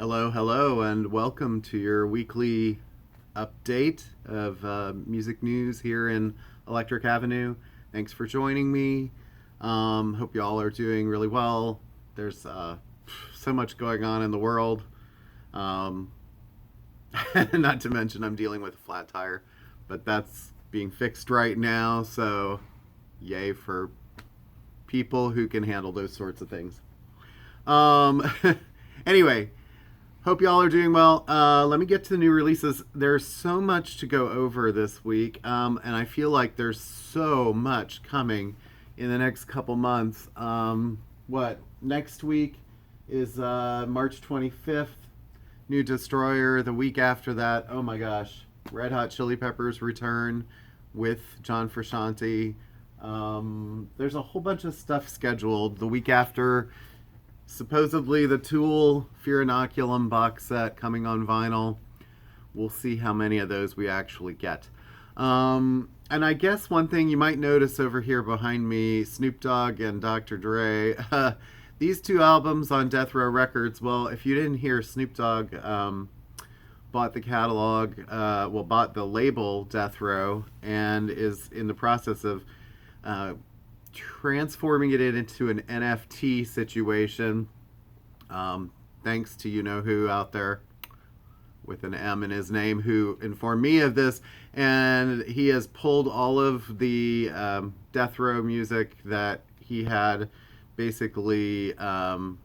Hello, and welcome to your weekly update of music news here in Electric Avenue. Thanks for joining me. Hope you all are doing really well. There's so much going on in the world. Not to mention, I'm dealing with a flat tire, but that's being fixed right now, so yay for people who can handle those sorts of things. Anyway, hope y'all are doing well. Let me get to the new releases. There's so much to go over this week, and I feel like there's so much coming in the next couple months. Next week is March 25th, new Destroyer. The week after that, oh my gosh, Red Hot Chili Peppers return with John Frusciante. There's a whole bunch of stuff scheduled. The week after, supposedly the Tool Fear Inoculum box set coming on vinyl. We'll see how many of those we actually get. And I guess one thing you might notice over here behind me, Snoop Dogg and Dr. Dre, these two albums on Death Row Records. Well, if you didn't hear, Snoop Dogg bought the catalog, bought the label Death Row, and is in the process of transforming it into an NFT situation. Thanks to you-know-who out there with an M in his name who informed me of this. And he has pulled all of the Death Row music that he had basically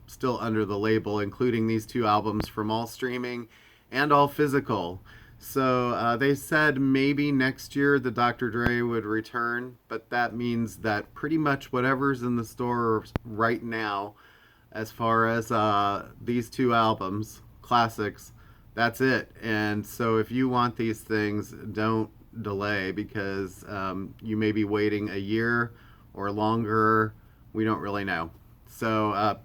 still under the label, including these two albums, from all streaming and all physical. So they said maybe next year the Dr. Dre would return, but that means that pretty much whatever's in the store right now, as far as these two albums, classics, that's it. And so if you want these things, don't delay, because you may be waiting a year or longer. We don't really know. So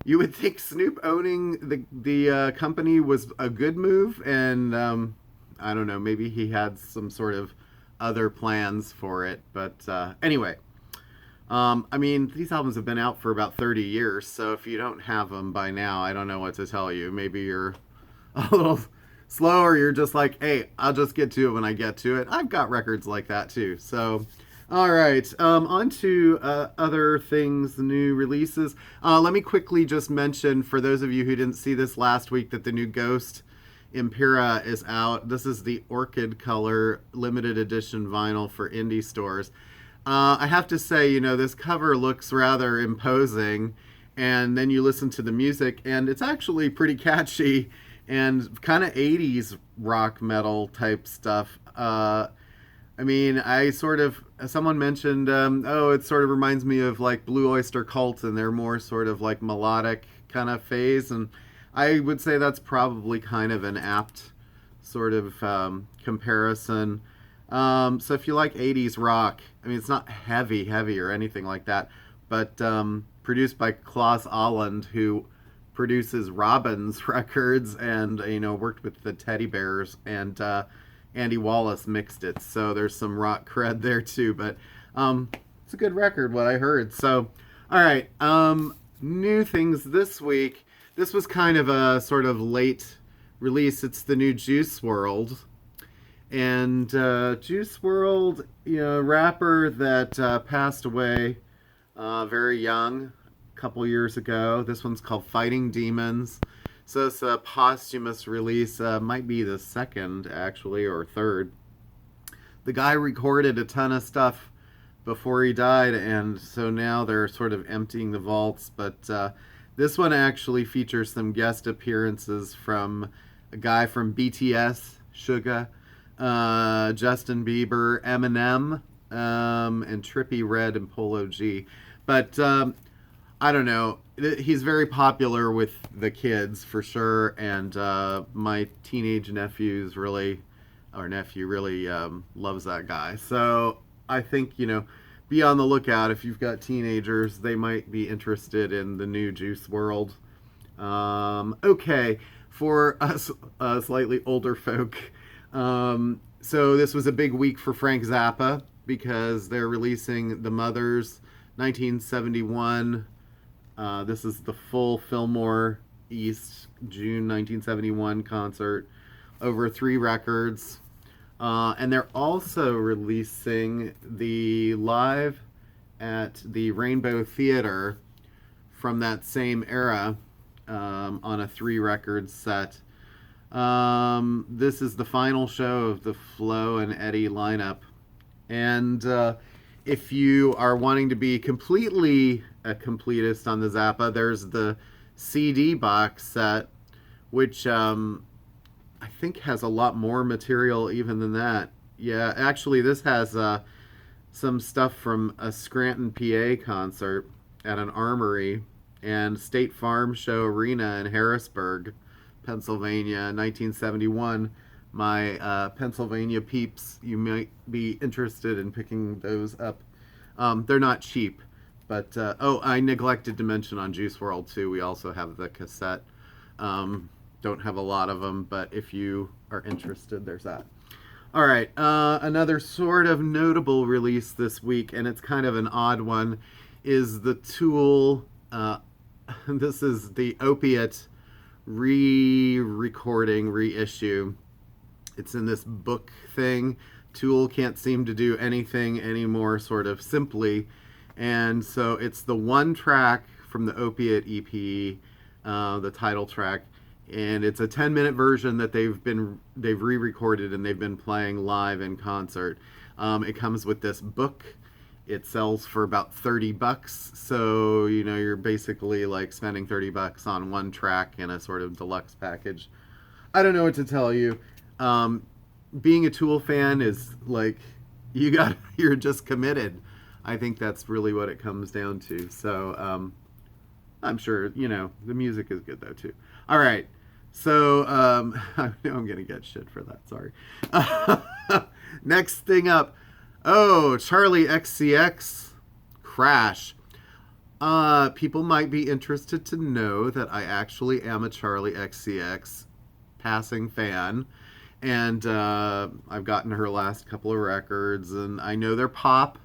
you would think Snoop owning the company was a good move, and I don't know, maybe he had some sort of other plans for it. But anyway, I mean, these albums have been out for about 30 years, so if you don't have them by now, I don't know what to tell you. Maybe you're a little slow, or you're just like, hey, I'll just get to it when I get to it. I've got records like that too. So, all right, on to other things, new releases. Let me quickly just mention, for those of you who didn't see this last week, that the new Ghost Impera is out. This is the orchid color limited edition vinyl for indie stores. I have to say, this cover looks rather imposing, and then you listen to the music, and it's actually pretty catchy and kind of 80s rock metal type stuff. I mean, someone mentioned, it sort of reminds me of like Blue Oyster Cult, and they're more sort of like melodic kind of phase, and I would say that's probably kind of an apt sort of comparison. So if you like 80s rock, I mean, it's not heavy or anything like that, but produced by Klaus Ahland, who produces Robin's records and, worked with the Teddy Bears, and Andy Wallace mixed it. So there's some rock cred there too, but it's a good record, what I heard. So, all right, new things this week. This was kind of a sort of late release. It's the new Juice WRLD. And Juice WRLD, rapper that passed away very young, a couple years ago. This one's called Fighting Demons. So it's a posthumous release. Might be the second, actually, or third. The guy recorded a ton of stuff before he died, and so now they're sort of emptying the vaults. But this one actually features some guest appearances from a guy from BTS, Suga, Justin Bieber, Eminem, and Trippie Redd and Polo G. But I don't know. He's very popular with the kids for sure, and my teenage nephew really loves that guy. So I think, be on the lookout if you've got teenagers. They might be interested in the new Juice WRLD. Okay, for us slightly older folk, so this was a big week for Frank Zappa, because they're releasing The Mothers 1971. This is the full Fillmore East, June 1971 concert over 3 records. And they're also releasing the live at the Rainbow Theater from that same era on a 3-record set. This is the final show of the Flo and Eddie lineup. And if you are wanting to be completely a completist on the Zappa, there's the CD box set, which I think has a lot more material even than that. Yeah, actually, this has some stuff from a Scranton, PA concert at an armory and State Farm Show Arena in Harrisburg, Pennsylvania, 1971. My Pennsylvania peeps, you might be interested in picking those up. They're not cheap, but I neglected to mention on Juice World too. We also have the cassette. Don't have a lot of them, but if you are interested, there's that. All right, another sort of notable release this week, and it's kind of an odd one, is the Tool. This is the Opiate re-recording, reissue. It's in this book thing. Tool can't seem to do anything anymore sort of simply, and so it's the one track from the Opiate EP, the title track, and it's a 10-minute version that they've re-recorded and they've been playing live in concert. It comes with this book. It sells for about $30, so you're basically like spending $30 on one track in a sort of deluxe package. I don't know what to tell you. Being a Tool fan is like you're just committed. I think that's really what it comes down to. So I'm sure the music is good though too. All right, so I know I'm gonna get shit for that. Sorry. Next thing up. Oh, Charlie XCX Crash. People might be interested to know that I actually am a Charlie XCX passing fan. And I've gotten her last couple of records, and I know they're pop.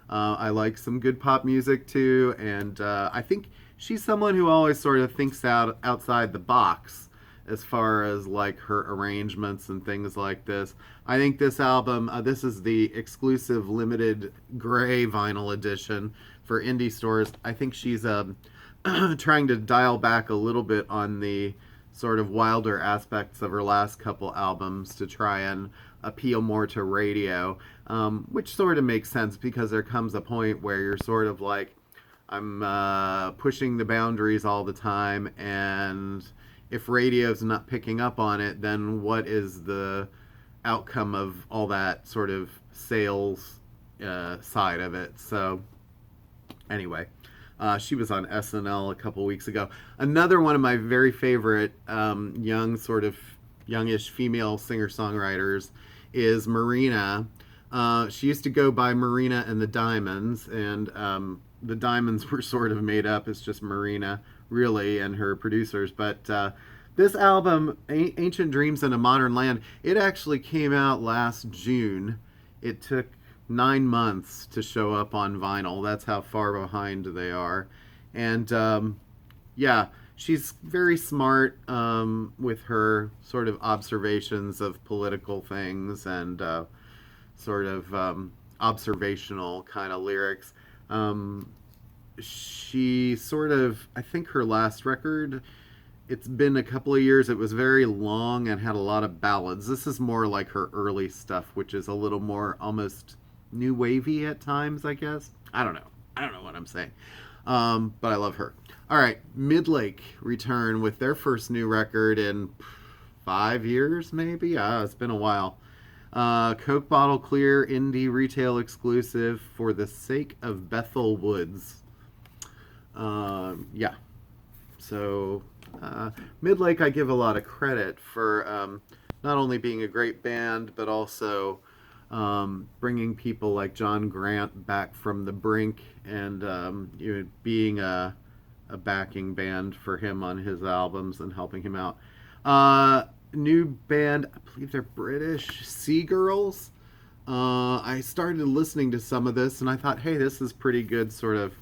I like some good pop music too, and I think she's someone who always sort of thinks outside the box as far as like her arrangements and things like this. I think this album, this is the exclusive limited gray vinyl edition for indie stores. I think she's trying to dial back a little bit on the sort of wilder aspects of her last couple albums to try and appeal more to radio, which sort of makes sense because there comes a point where you're sort of like, I'm pushing the boundaries all the time, and if radio's not picking up on it, then what is the outcome of all that sort of sales side of it? So anyway, she was on SNL a couple weeks ago. Another one of my very favorite youngish female singer-songwriters is Marina. She used to go by Marina and the Diamonds, and the Diamonds were sort of made up. It's just Marina, really, and her producers. But this album, Ancient Dreams in a Modern Land, it actually came out last June. It took 9 months to show up on vinyl. That's how far behind they are. And yeah, she's very smart with her sort of observations of political things and sort of observational kind of lyrics. She sort of, I think her last record, it's been a couple of years. It was very long and had a lot of ballads. This is more like her early stuff, which is a little more almost new wavy at times, I guess. I don't know what I'm saying. But I love her. All right, Midlake return with their first new record in 5 years, maybe? It's been a while. Coke Bottle Clear indie retail exclusive, For the Sake of Bethel Woods. Yeah. So Midlake I give a lot of credit for not only being a great band, but also bringing people like John Grant back from the brink and being a backing band for him on his albums and helping him out. New band, I believe they're British, Seagulls. I started listening to some of this and I thought, hey, this is pretty good sort of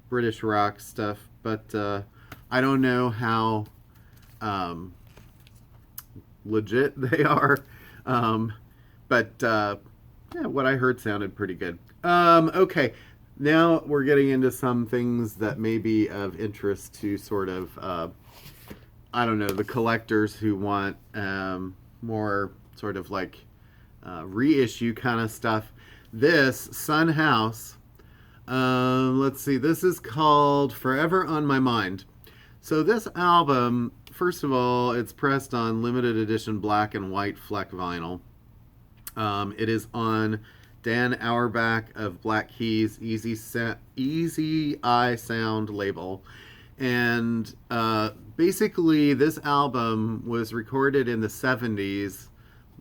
British rock stuff, but I don't know how legit they are. But yeah, what I heard sounded pretty good. Okay, now we're getting into some things that may be of interest to sort of, I don't know, the collectors who want more sort of like reissue kind of stuff. This Sun House, let's see, this is called Forever on My Mind. So this album, first of all, it's pressed on limited edition black and white Fleck vinyl. It is on Dan Auerbach of Black Keys Easy Eye Sound label. And basically this album was recorded in the 70s,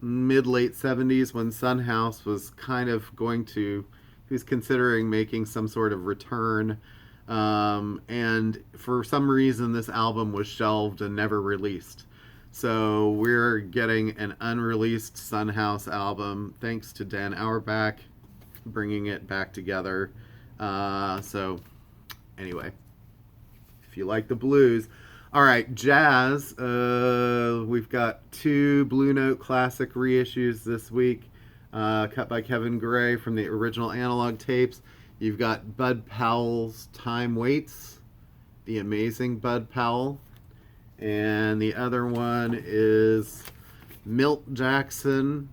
mid-late 70s, when Sun House was kind of he was considering making some sort of return. And for some reason this album was shelved and never released. So we're getting an unreleased Sun House album thanks to Dan Auerbach bringing it back together. So anyway, if you like the blues. All right, jazz. We've got 2 Blue Note classic reissues this week, cut by Kevin Gray from the original analog tapes. You've got Bud Powell's Time Waits, the amazing Bud Powell. And the other one is Milt Jackson,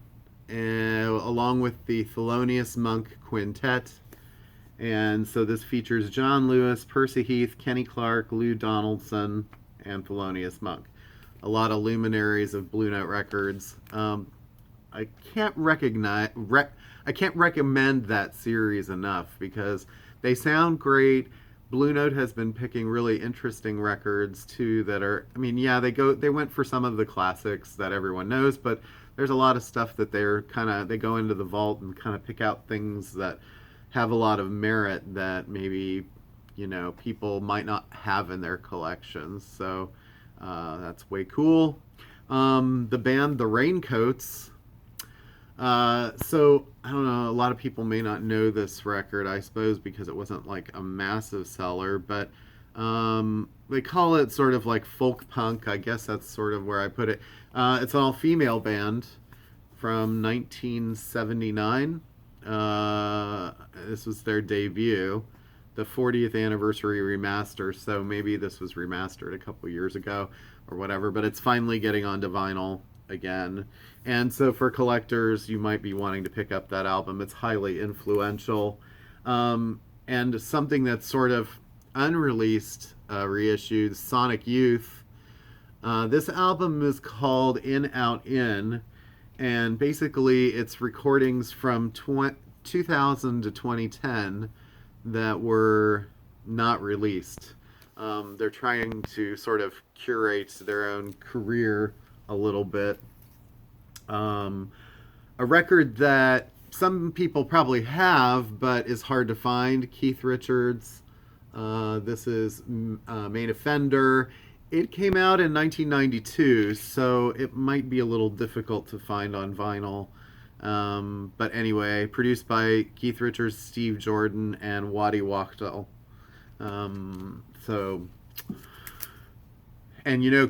along with the Thelonious Monk Quintet. And so this features John Lewis, Percy Heath, Kenny Clark, Lou Donaldson, and Thelonious Monk. A lot of luminaries of Blue Note Records. I can't recommend that series enough because they sound great. Blue Note has been picking really interesting records too that are, I mean, yeah, they went for some of the classics that everyone knows, but there's a lot of stuff that they go into the vault and kind of pick out things that have a lot of merit that maybe, people might not have in their collections. So that's way cool. The band The Raincoats. So I don't know, a lot of people may not know this record, I suppose, because it wasn't like a massive seller, but they call it sort of like folk punk. I guess that's sort of where I put it. It's an all-female band from 1979. This was their debut, the 40th anniversary remaster, so maybe this was remastered a couple years ago or whatever, but it's finally getting onto vinyl again. And so for collectors, you might be wanting to pick up that album. It's highly influential. And something that's sort of unreleased, reissued, Sonic Youth. This album is called In, Out, In. And basically it's recordings from 2000 to 2010 that were not released. They're trying to sort of curate their own career a little bit. A record that some people probably have, but is hard to find, Keith Richards. This is Main Offender. It came out in 1992, so it might be a little difficult to find on vinyl. But anyway, produced by Keith Richards, Steve Jordan, and Waddy Wachtel. And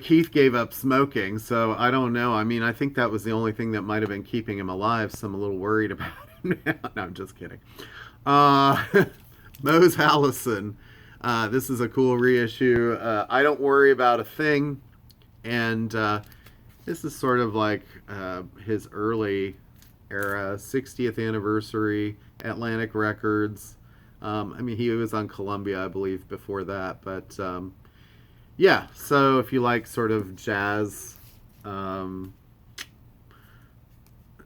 Keith gave up smoking, so I don't know. I mean, I think that was the only thing that might have been keeping him alive, so I'm a little worried about him now. No, I'm just kidding. Mose Allison. This is a cool reissue. I Don't Worry About a Thing. And this is sort of like his early era, 60th anniversary, Atlantic Records. I mean, he was on Columbia, I believe, before that, but yeah, so if you like sort of jazz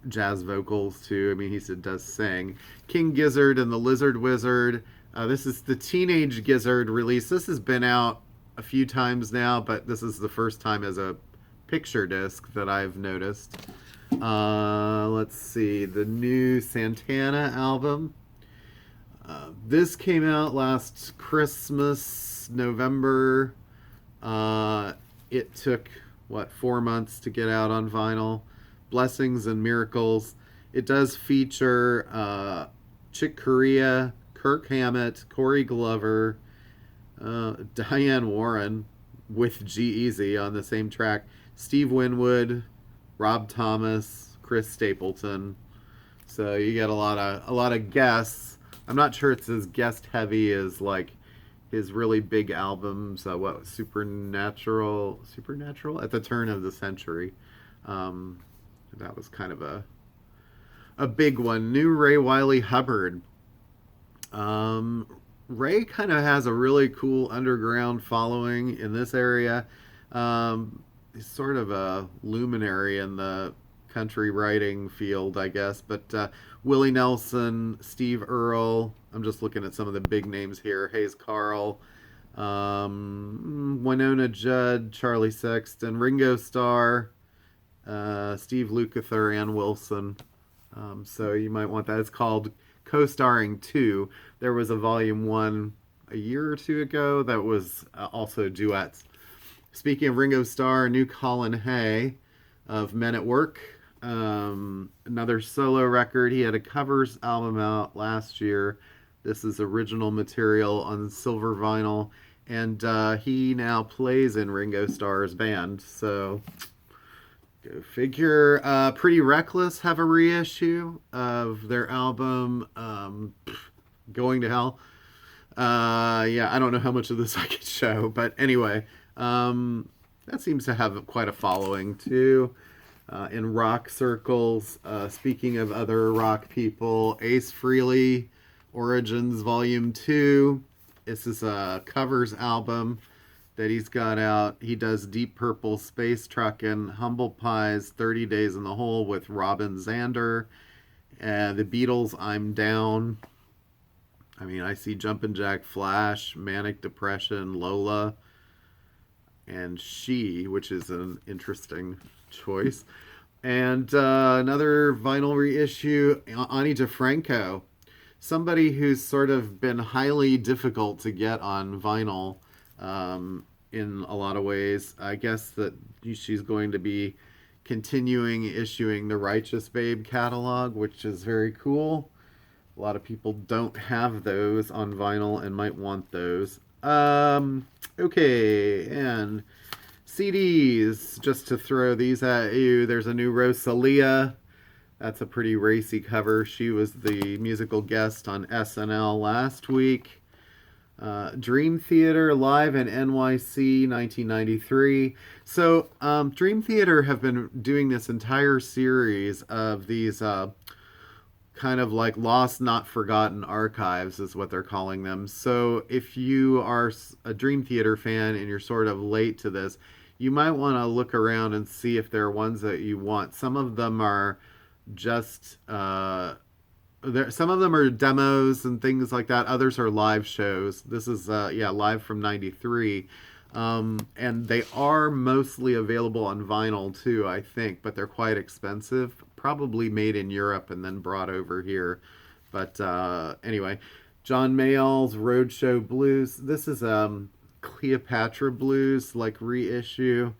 vocals too, I mean, he does sing. King Gizzard and the Lizard Wizard. This is the Teenage Gizzard release. This has been out a few times now, but this is the first time as a picture disc that I've noticed. Let's see, the new Santana album. This came out last Christmas, November. It took, 4 months to get out on vinyl. Blessings and Miracles. It does feature Chick Corea, Kirk Hammett, Corey Glover, Diane Warren. with G-Eazy on the same track. Steve Winwood, Rob Thomas, Chris Stapleton. So you get a lot of guests. I'm not sure it's as guest heavy as like his really big albums. Supernatural at the turn of the century. That was kind of a big one. New Wylie Hubbard. Ray kind of has a really cool underground following in this area. He's sort of a luminary in the country writing field, I guess. But Willie Nelson, Steve Earle. I'm just looking at some of the big names here. Hayes Carl, Winona Judd, Charlie Sexton, Ringo Starr, Steve Lukather, Ann Wilson. So you might want that. It's called Co-Starring 2. There was a volume 1 a year or two ago that was also duets. Speaking of Ringo Starr, new Colin Haye of Men at Work. Another solo record. He had a covers album out last year. This is original material on silver vinyl. And he now plays in Ringo Starr's band. So go figure. Pretty Reckless have a reissue of their album Going to Hell. Yeah, I don't know how much of this I could show. But anyway, that seems to have quite a following too. In rock circles. Speaking of other rock people, Ace Frehley, Origins Volume 2. This is a covers album that he's got out. He does Deep Purple, Space Truckin', Humble Pie's 30 Days in the Hole with Robin Zander. The Beatles' I'm Down. I mean, I see Jumpin' Jack Flash, Manic Depression, Lola, and She, which is an interesting choice. And another vinyl reissue, Ani DeFranco, somebody who's sort of been highly difficult to get on vinyl in a lot of ways. I guess that she's going to be continuing issuing the Righteous Babe catalog, which is very cool. A lot of people don't have those on vinyl and might want those. Okay, and CDs, just to throw these at you. There's a new Rosalia. That's a pretty racy cover. She was the musical guest on SNL last week. Dream Theater live in NYC 1993. So Dream Theater have been doing this entire series of these kind of like lost, not forgotten archives is what they're calling them. So if you are a Dream Theater fan and you're sort of late to this, you might want to look around and see if there are ones that you want. Some of them are just some of them are demos and things like that. Others are live shows. This is live from 93. And they are mostly available on vinyl too, I think, but they're quite expensive. Probably made in Europe and then brought over here. But anyway, John Mayall's Roadshow Blues. This is Cleopatra Blues, like reissue.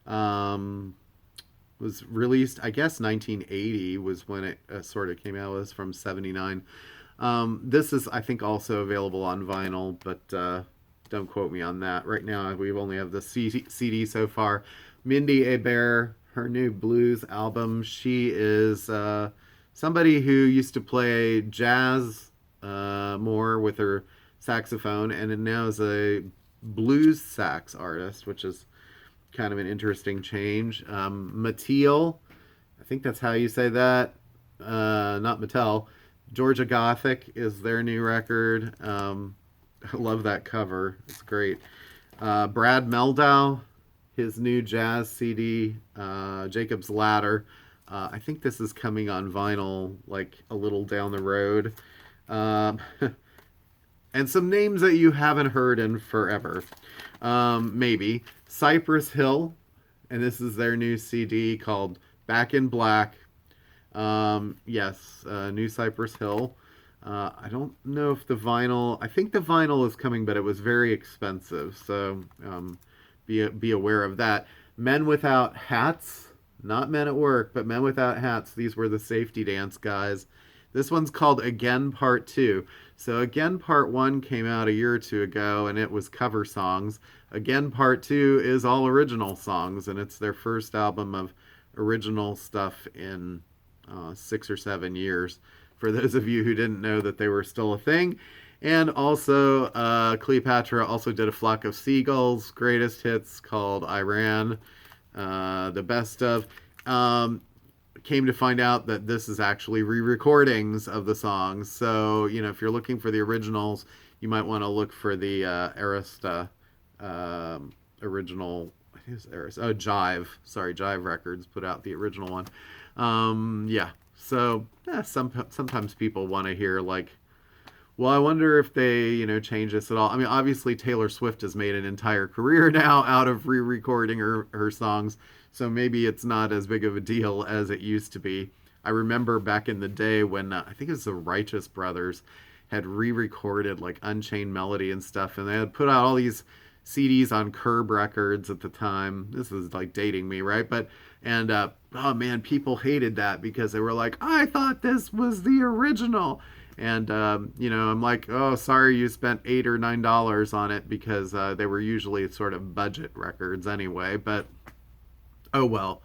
Was released, I guess 1980 was when it sort of came out. It was from 79. This is, I think, also available on vinyl, but don't quote me on that. Right now, we only have the CD so far. Mindy Bear, her new blues album. She is somebody who used to play jazz more with her saxophone, and now is a blues sax artist, which is kind of an interesting change. Mattel, I think that's how you say that. Not Mattel. Georgia Gothic is their new record. I love that cover. It's great. Brad Meldau, his new jazz CD, Jacob's Ladder. I think this is coming on vinyl like a little down the road. And some names that you haven't heard in forever. Maybe. Cypress Hill, and this is their new CD called Back in Black. Yes, new Cypress Hill. I don't know if the vinyl, I think the vinyl is coming, but it was very expensive, so be aware of that. Men Without Hats, not Men at Work, but Men Without Hats. These were the Safety Dance guys. This one's called Again Part 2. So again, part one came out a year or two ago, and it was cover songs. Again, part two is all original songs, and it's their first album of original stuff in 6 or 7 years. For those of you who didn't know that they were still a thing. And also, Cleopatra also did a Flock of Seagulls greatest hits called Iran, the best of. Came to find out that this is actually re-recordings of the songs. So, if you're looking for the originals, you might want to look for the Arista original. I think it's Arista. Oh, Jive. Sorry, Jive Records put out the original one. Yeah. So, sometimes people want to hear like, well, I wonder if they, change this at all. I mean, obviously Taylor Swift has made an entire career now out of re-recording her songs, so maybe it's not as big of a deal as it used to be. I remember back in the day when I think it was the Righteous Brothers had re-recorded like Unchained Melody and stuff, and they had put out all these CDs on Curb Records at the time. This is like dating me, right? Oh man, people hated that because they were like, I thought this was the original. And, I'm like, oh, sorry you spent $8 or $9 on it, because they were usually sort of budget records anyway. But, oh well,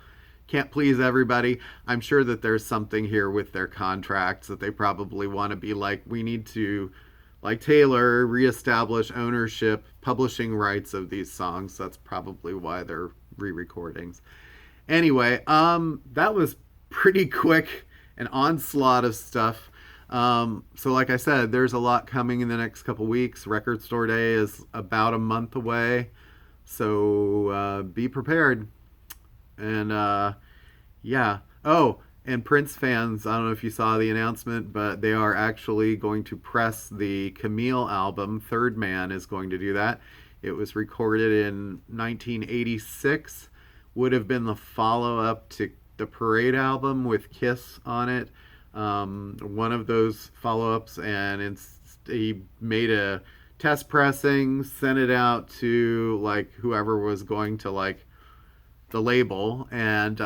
can't please everybody. I'm sure that there's something here with their contracts that they probably want to be like, we need to, like Taylor, reestablish ownership, publishing rights of these songs. That's probably why they're re-recordings. Anyway, that was pretty quick, an onslaught of stuff. So like I said, there's a lot coming in the next couple weeks. Record Store Day is about a month away, so be prepared. And yeah. Oh, and Prince fans, I don't know if you saw the announcement, but they are actually going to press the Camille album. Third Man is going to do that. It was recorded in 1986. Would have been the follow-up to the Parade album with Kiss on it. One of those follow-ups, and he made a test pressing, sent it out to like whoever was going to like the label, and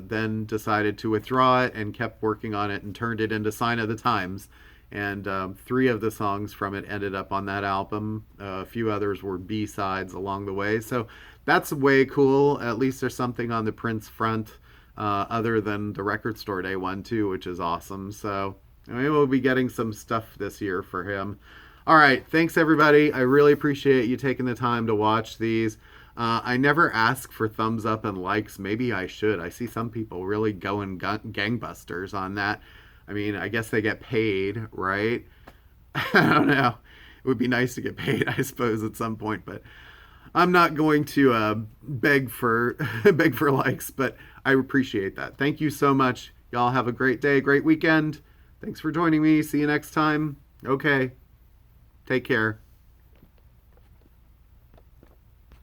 then decided to withdraw it and kept working on it and turned it into Sign of the Times. And 3 of the songs from it ended up on that album. A few others were B-sides along the way. So that's way cool. At least there's something on the Prince front. Other than the Record Store Day one too, which is awesome. So we'll be getting some stuff this year for him. All right, thanks everybody. I really appreciate you taking the time to watch these. I never ask for thumbs up and likes. Maybe I should. I see some people really going gangbusters on that. I mean, I guess they get paid, right? I don't know. It would be nice to get paid, I suppose, at some point, but I'm not going to beg for likes, but I appreciate that. Thank you so much. Y'all have a great day, great weekend. Thanks for joining me. See you next time. Okay. Take care.